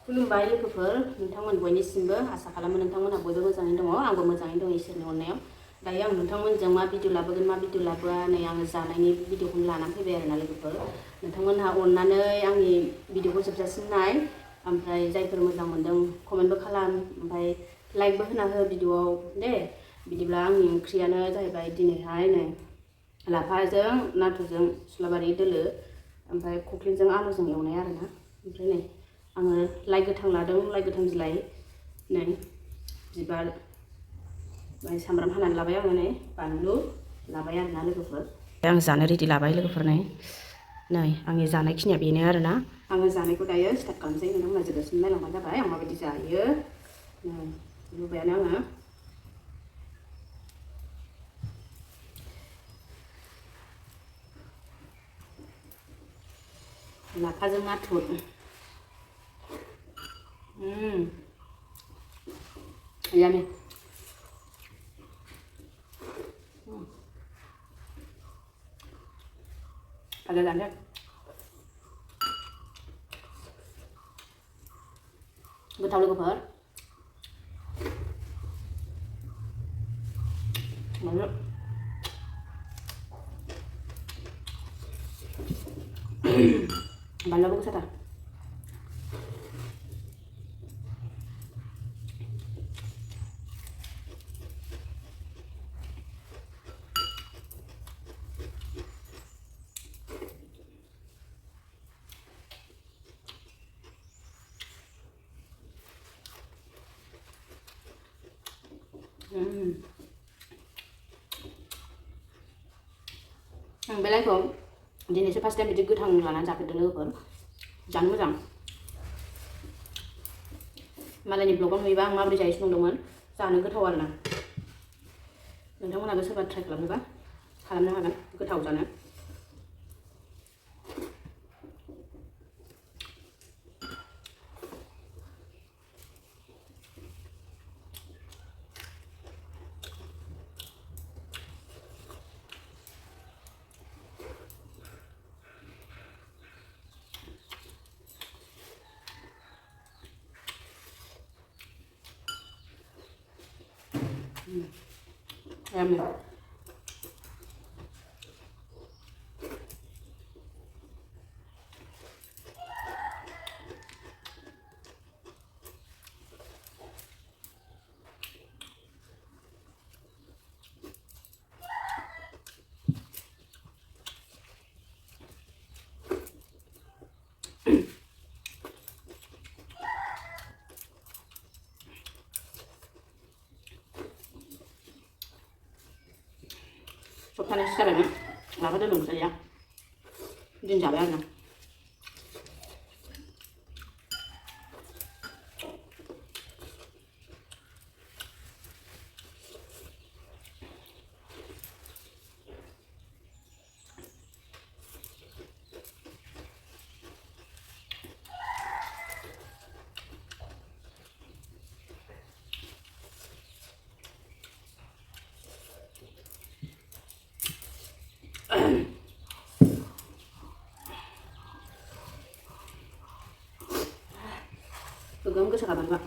खुलुमबाय लोगोफोर नोंथांमोन बयनिसिमबो आसा खालामो नोंथांमोनहा बयबो मोजाङै दङ आंबो मोजाङै दं इसोरनि अननायाव दायो आं नोंथांमोनजों मा भिडिअ लाबोगोन मा भिडिअ लाबोआ नै आङो जानायनि भिडिअखौनो लानानै फैबाय आरोना लोगोफोर नोंथांमोनहा अननानै आंनि भिडिअखौ जोबजासिम नाय ओमफ्राय जायफोर मोजां मोनदों कमेन्टबो खालाम ओमफ्राय लाइकबो होना हो भिडिअआव दे बिदिब्ला आंनि ओंख्रियानो जाहैबाय दिनैहाय नै लाफाजों नाथुरजों सुलाबारि दोलो ओमफ्राय खख्लिंजों आलुजों एवनाय आरोना ओमफ्राय नै आङो लाइ गोथां लादों लाइ गोथां बिलाइ नै बिबार ओमफ्राय सामब्राम हानानै लाबाय आङो नै बानलु लाबाय आरोना लोगोफोर आं जानो रेडि लाबाय लोगोफोर नै आंनि जानायखिनिया बेनो आरोना आङो जानायखौ दायो स्टार्ट खालामसै नोंथांमोना जोबजासिम नायलांबानो जाबाय आं माबायदि जायो लुबायानो आङो लाफाजों नाथुर यामी ada ada goथाव लोगोफोर बानलु बानलुआबो गोसाथार बे लाइखौ दिनैसो फार्स्ट टाइम बिदि गोथां लानानै जाफेरदों लोगोफोर जानो मोजां मालायनि ब्लगाव नुयोबा आं माबोरै जायो संदोंमोन जानो गोथाव आरोना नोंथांमोनाबो सोरबा ट्राइ खालामनोबा खालामनो हागोन गोथाव जानो Yummy. सप्तानैसो जाबायमोन लाफा दोलो ओंख्रिया दिन जाबाय आरोना गोगोम गोसा बानलुआ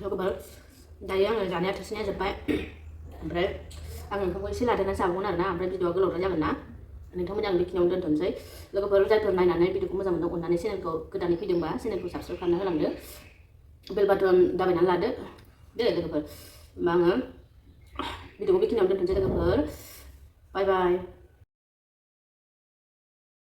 लोगोफोर दायो आङो जानाया थोरसिनाया जोब्बाय ओमफ्राय आं ओंखामखौ एसे लादेरना जाबावगोन आरोना ओमफ्राय भिडिअआ गोलावद्राय जागोन ना नोंथांमोन आं बेखिनियावनो दोनथ'नोसै लोगोफोर जायफोर नायनानै भिडिअखौ मोजां मोनदों अननानै चेनेलखौ गोदानै फैदोंबा चेनेलखौ साबस्क्राइब खालामना होलांदो बेल बाटन दाबायनानै लादो दे लोगोफोर होमबा आङो भिडिअखौ बेखिनियावनो दोनथ'नोसै लोगोफोर